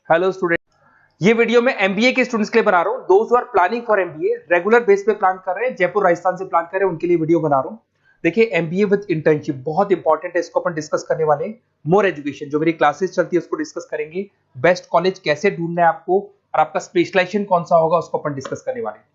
Hello student, ये video मैं MBA के स्टूडेंट्स के लिए बना रहा हूँ। दोस्त who are planning for MBA, regular base पे प्लान कर रहे हैं, जयपुर राजस्थान से प्लान कर रहे हैं, उनके लिए वीडियो बना रहा हूँ। देखिए, एमबीए विद इंटर्नशिप बहुत इंपॉर्टेंट है, इसको अपन डिस्कस करने वाले हैं। मोर एजुकेशन जो मेरी क्लासेस चलती है उसको डिस्कस करेंगे। बेस्ट कॉलेज कैसे ढूंढना है आपको और आपका स्पेशलाइजेशन कौन सा होगा उसको अपन डिस्कस करने वाले हैं।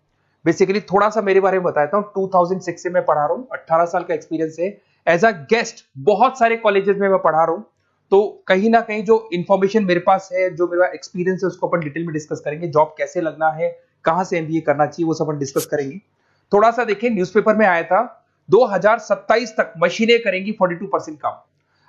बेसिकली थोड़ा सा मेरे बारे में बताता हूँ। 2006 से मैं पढ़ा रहा हूँ, 18 साल का एक्सपीरियंस है। एज अ गेस्ट बहुत सारे कॉलेजेस में मैं पढ़ा रहा हूँ, तो कहीं ना कहीं जो इन्फॉर्मेशन मेरे पास है, जो मेरा एक्सपीरियंस है, उसको अपन डिटेल में डिस्कस करेंगे। जॉब कैसे लगना है, कहां से एमबीए करना चाहिए, वो सब अपन डिस्कस करेंगे। थोड़ा सा देखिए, न्यूज़पेपर में आया था 2027 तक मशीनें करेंगी 42% काम।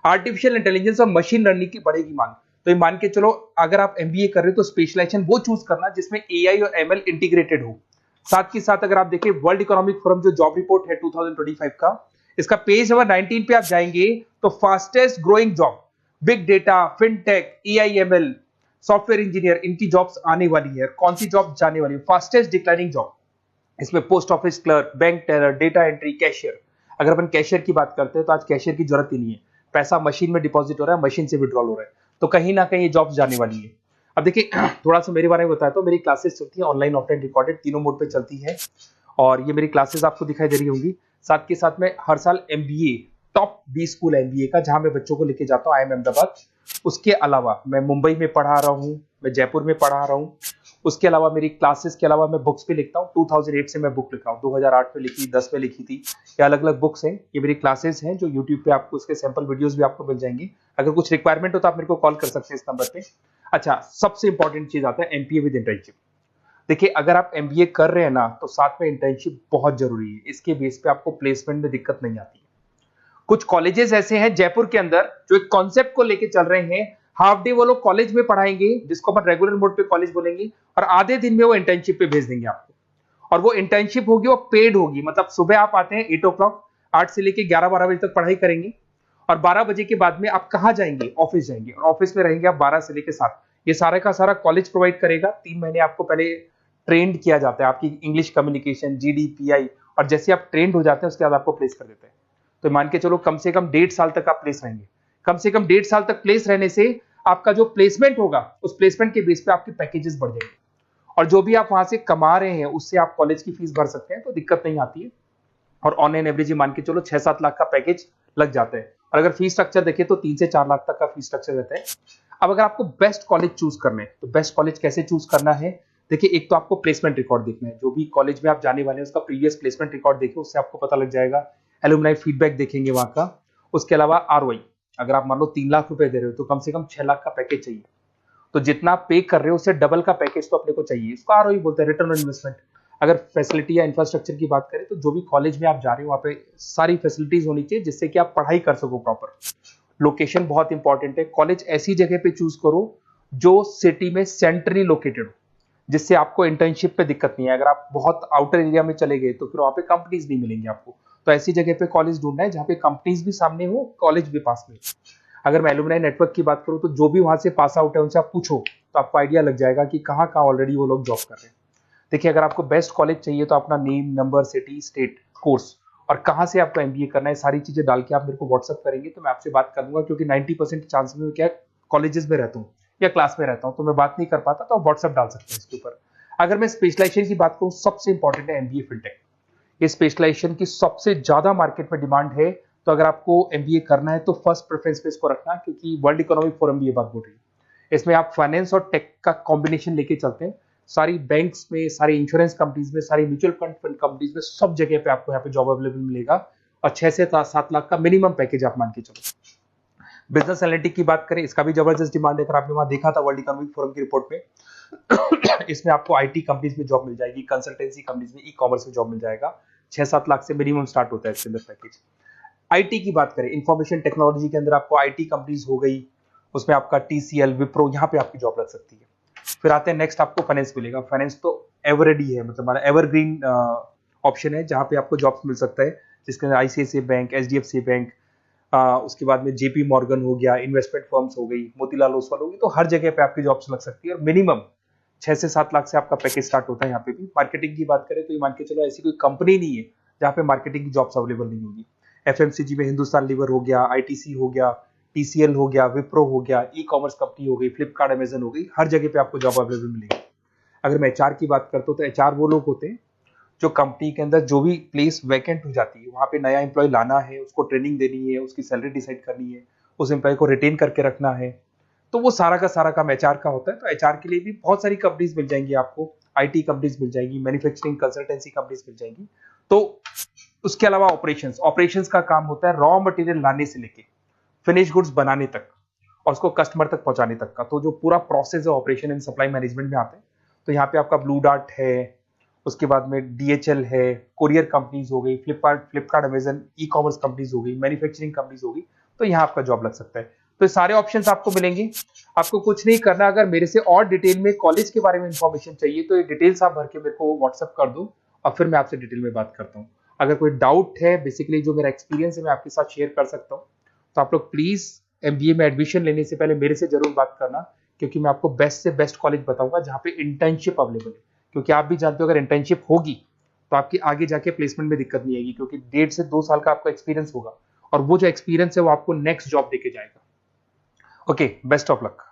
आर्टिफिशियल इंटेलिजेंस और मशीन लर्निंग की बढ़ेगी मांग। तो ये मान के चलो, अगर आप एमबीए कर रहे हो तो स्पेशलाइजेशन वो चूज करना जिसमें एआई और एमएल इंटीग्रेटेड हो। साथ ही साथ अगर आप देखिए, वर्ल्ड इकोनॉमिक फोरम जो जॉब रिपोर्ट है 2025 का, इसका पेज नंबर 19 पे आप जाएंगे तो fastest growing job big data, fintech, AIML, software engineer, इनकी जॉब्स आने वाली है। कौन सी जॉब जाने वाली है? फास्टेस्ट डिक्लाइनिंग जॉब, इसमें post office clerk, bank teller, data entry, cashier. अगर अपन कैशियर की बात करते हैं तो आज कैशियर की जरूरत ही नहीं है। पैसा मशीन में डिपॉजिट हो रहा है, मशीन से विड्रॉल हो रहा है, तो कहीं ना कहीं ये जॉब्स जाने वाली है। अब देखिए, थोड़ा सा मेरे बारे में बताया तो मेरी क्लासेस चलती है ऑनलाइन, ऑफलाइन, रिकॉर्डेड, तीनों मोड पे चलती है। और ये मेरी क्लासेस आपको दिखाई दे रही होंगी। साथ के साथ में हर साल एमबीए, टॉप 20 स्कूल एमबीए का, जहां मैं बच्चों को लेके जाता हूँ, आईएम अहमदाबाद। उसके अलावा मैं मुंबई में पढ़ा रहा हूँ, मैं जयपुर में पढ़ा रहा हूँ। उसके अलावा मेरी क्लासेस के अलावा मैं बुक्स भी लिखता हूँ। 2008 से मैं बुक लिखा हूँ, 2008 में लिखी, 10 में लिखी थी। ये अलग अलग बुक्स हैं, ये मेरी क्लासेस हैं जो यूट्यूब पे आपको उसके सैंपल वीडियोस भी आपको मिल जाएंगे। अगर कुछ रिक्वायरमेंट हो तो आप मेरे को कॉल कर सकते हैं इस नंबर पे। अच्छा, सबसे इंपॉर्टेंट चीज आता है एमपीए विद इंटर्नशिप। देखिए, अगर आप एमबीए कर रहे हैं ना, तो साथ में इंटर्नशिप बहुत जरूरी है। इसके बेस पे आपको प्लेसमेंट में दिक्कत नहीं आती है। कुछ कॉलेजेस ऐसे हैं जयपुर के अंदर जो एक कॉन्सेप्ट को लेके चल रहे हैं। हाफ डे वो लोग कॉलेज में पढ़ाएंगे, जिसको अपन रेगुलर मोड पे कॉलेज बोलेंगे, और आधे दिन में वो इंटर्नशिप पे भेज देंगे आपको। और वो इंटर्नशिप होगी, वो पेड होगी। मतलब सुबह आप आते हैं 8 ओ क्लॉक, 8 से लेके 11-12 बजे तक पढ़ाई करेंगे, और 12 बजे के बाद में आप कहाँ जाएंगे? ऑफिस जाएंगे, और ऑफिस में रहेंगे आप 12 से लेके 7। ये सारा का सारा कॉलेज प्रोवाइड करेगा। 3 महीने आपको पहले ट्रेंड किया जाता है, आपकी इंग्लिश कम्युनिकेशन, जीडीपीआई, और जैसे आप ट्रेंड हो जाते हैं उसके बाद आपको प्लेस कर देते हैं। तो मान के चलो, कम से कम 1.5 साल तक आप प्लेस रहेंगे। कम से कम 1.5 साल तक प्लेस रहने से आपका जो प्लेसमेंट होगा, उस प्लेसमेंट के बेस पे आपके पैकेजेस बढ़ जाएंगे, और जो भी आप वहां से कमा रहे हैं उससे आप कॉलेज की फीस भर सकते हैं, तो दिक्कत नहीं आती है। और ऑन एन एवरेज मान के चलो 6-7 लाख का पैकेज लग जाता है। और अगर फीस स्ट्रक्चर देखें तो 3 से 4 लाख तक का फीस स्ट्रक्चर रहता है। अब अगर आपको बेस्ट कॉलेज चूज करना है, तो बेस्ट कॉलेज कैसे चूज करना है? देखिए, एक तो आपको प्लेसमेंट रिकॉर्ड देखना है। जो भी कॉलेज में आप जाने वाले हैं उसका प्रीवियस प्लेसमेंट रिकॉर्ड देखिए, उससे आपको पता लग जाएगा। एलुमनाई फीडबैक देखेंगे वहां का। उसके अलावा आरओआई, अगर आप मान लो 3 लाख रुपए दे रहे हो तो कम से कम 6 लाख का पैकेज चाहिए। तो जितना आप पे कर रहे हो उससे डबल का पैकेज तो अपने को चाहिए। इसको आरओआई बोलते हैं, रिटर्न ऑन इन्वेस्टमेंट। अगर फैसिलिटी या इंफ्रास्ट्रक्चर की बात करें तो जो भी कॉलेज में आप जा रहे हो वहां पे सारी फैसिलिटीज होनी चाहिए जिससे कि आप पढ़ाई कर सको प्रॉपर। लोकेशन बहुत इंपॉर्टेंट है। कॉलेज ऐसी जगह पे चूज करो जो सिटी में सेंट्रली लोकेटेड हो, जिससे आपको इंटर्नशिप पे दिक्कत नहीं है। अगर आप बहुत आउटर एरिया में चले गए तो फिर वहां पे कंपनीज नहीं मिलेंगी आपको। तो ऐसी जगह पे कॉलेज ढूंढना है जहाँ पे कंपनीज भी सामने हो, कॉलेज भी पास में। अगर मैं एलुमनाई नेटवर्क की बात करूं तो जो भी वहां से पास आउट है उनसे आप पूछो तो आपको आइडिया लग जाएगा कि कहाँ कहाँ ऑलरेडी वो लोग जॉब कर रहे हैं। देखिए, अगर आपको बेस्ट कॉलेज चाहिए तो अपना name, number, city, state, course और कहाँ से आपको एमबीए करना है, सारी चीजें डाल के आप मेरे को व्हाट्सअप करेंगे तो मैं आपसे बात कर लूंगा। क्योंकि 90% चांस में क्या, कॉलेजेस में रहता हूँ या क्लास में रहता हूँ, तो मैं बात नहीं कर पाता, तो आप व्हाट्सअप डाल सकते हैं इसके ऊपर। अगर मैं स्पेशलाइजेशन की बात करूँ, सबसे इंपॉर्टेंट है एमबीए फिनटेक। ये स्पेशलाइजेशन की सबसे ज्यादा मार्केट में डिमांड है। तो अगर आपको एमबीए करना है तो फर्स्ट प्रेफरेंस पे इसको रखना, क्योंकि वर्ल्ड इकोनॉमिक फोरम भी ये बात बोल रही है। इसमें आप फाइनेंस और टेक का कॉम्बिनेशन लेके चलते हैं। सारी बैंक्स में, सारी इंश्योरेंस कंपनीज में, सारी म्यूचुअल फंड कंपनीज में, सब जगह पे आपको यहाँ पे जॉब अवेलेबल मिलेगा। और 6 से 7 लाख का मिनिमम पैकेज आप मान के चलो। बिजनेस एनालिटिक की बात करें, इसका भी जबरदस्त डिमांड है। अगर आपने वहां देखा था वर्ल्ड इकोनॉमिक फोरम की रिपोर्ट में, इसमें आपको आईटी कंपनीज में जॉब मिल जाएगी, कंसल्टेंसी कंपनीज में, ई कॉमर्स में जॉब मिल जाएगा। 6-7 लाख से मिनिमम स्टार्ट होता है इसके अंदर पैकेज। आईटी की बात करें, इंफॉर्मेशन टेक्नोलॉजी के अंदर आपको आईटी कंपनीज हो गई, उसमें आपका टीसीएल, विप्रो, यहाँ पे आपकी जॉब लग सकती है। फिर आते हैं नेक्स्ट, आपको फाइनेंस मिलेगा। फाइनेंस तो एवररेडी है, मतलब हमारा एवरग्रीन ऑप्शन है जहाँ पे आपको जॉब्स मिल सकता है, जिसके अंदर आईसीआईसीआई बैंक, एचडीएफसी बैंक, उसके बाद में जेपी मॉर्गन हो गया, इन्वेस्टमेंट फर्म्स हो गई, मोतीलाल ओसवाल होगी। तो हर जगह पे आपकी जॉब्स लग सकती है और मिनिमम 6 से 7 लाख से आपका पैकेज स्टार्ट होता है। यहाँ पे भी मार्केटिंग की बात करें तो ये मान के चलो ऐसी कोई कंपनी नहीं है जहाँ पे मार्केटिंग की जॉब्स अवेलेबल नहीं होगी। एफएमसीजी में हिंदुस्तान लीवर हो गया, आईटीसी हो गया, TCL हो गया, विप्रो हो गया, ई-कॉमर्स कंपनी हो गई, फ्लिपकार्ट, अमेजन हो गई, हर जगह पे आपको जॉब अवेलेबल मिलेगी। अगर मैं HR की बात करता हूँ तो HR वो लोग होते हैं जो कंपनी के अंदर जो भी प्लेस वैकेंट हो जाती है वहां पे नया एम्प्लॉय लाना है, उसको ट्रेनिंग देनी है, उसकी सैलरी डिसाइड करनी है, उस एम्प्लॉय को रिटेन करके रखना है, तो वो सारा का सारा काम HR का होता है। तो HR के लिए भी बहुत सारी कंपनीज मिल जाएंगी आपको, IT कंपनीज मिल जाएंगी, मैन्युफैक्चरिंग कंसल्टेंसी कंपनीज मिल जाएंगी। तो उसके अलावा ऑपरेशंस ऑपरेशंस का काम होता है रॉ मटेरियल लाने से लेके फिनिश गुड्स बनाने तक और उसको कस्टमर तक पहुंचाने तक का। तो जो पूरा प्रोसेस है ऑपरेशन एंड सप्लाई मैनेजमेंट में आते हैं। तो यहाँ पे आपका ब्लू डार्ट है, उसके बाद में DHL है, कोरियर कंपनीज हो गई, फ्लिपकार्ट अमेजन, ई-कॉमर्स कंपनीज हो गई, मैन्युफैक्चरिंग कंपनीज हो गई। तो यहाँ आपका जॉब लग सकता है। तो ये सारे ऑप्शंस आपको मिलेंगे। आपको कुछ नहीं करना, अगर मेरे से और डिटेल में कॉलेज के बारे में इंफॉर्मेशन चाहिए तो ये डिटेल्स आप भर के मेरे को व्हाट्सअप कर दो और फिर मैं आपसे डिटेल में बात करता हूँ। अगर कोई डाउट है, बेसिकली जो मेरा एक्सपीरियंस है मैं आपके साथ शेयर कर सकता हूँ, तो आप लोग प्लीज MBA में एडमिशन लेने से पहले मेरे से जरूर बात करना, क्योंकि मैं आपको बेस्ट से बेस्ट कॉलेज बताऊंगा जहाँ पे इंटर्नशिप अवेलेबल है। क्योंकि आप भी जानते हो अगर इंटर्नशिप होगी तो आपकी आगे जाके प्लेसमेंट में दिक्कत नहीं आएगी, क्योंकि 1.5 से 2 साल का आपका एक्सपीरियंस होगा और वो जो एक्सपीरियंस है वो आपको नेक्स्ट जॉब देके जाएगा। Okay, best of luck.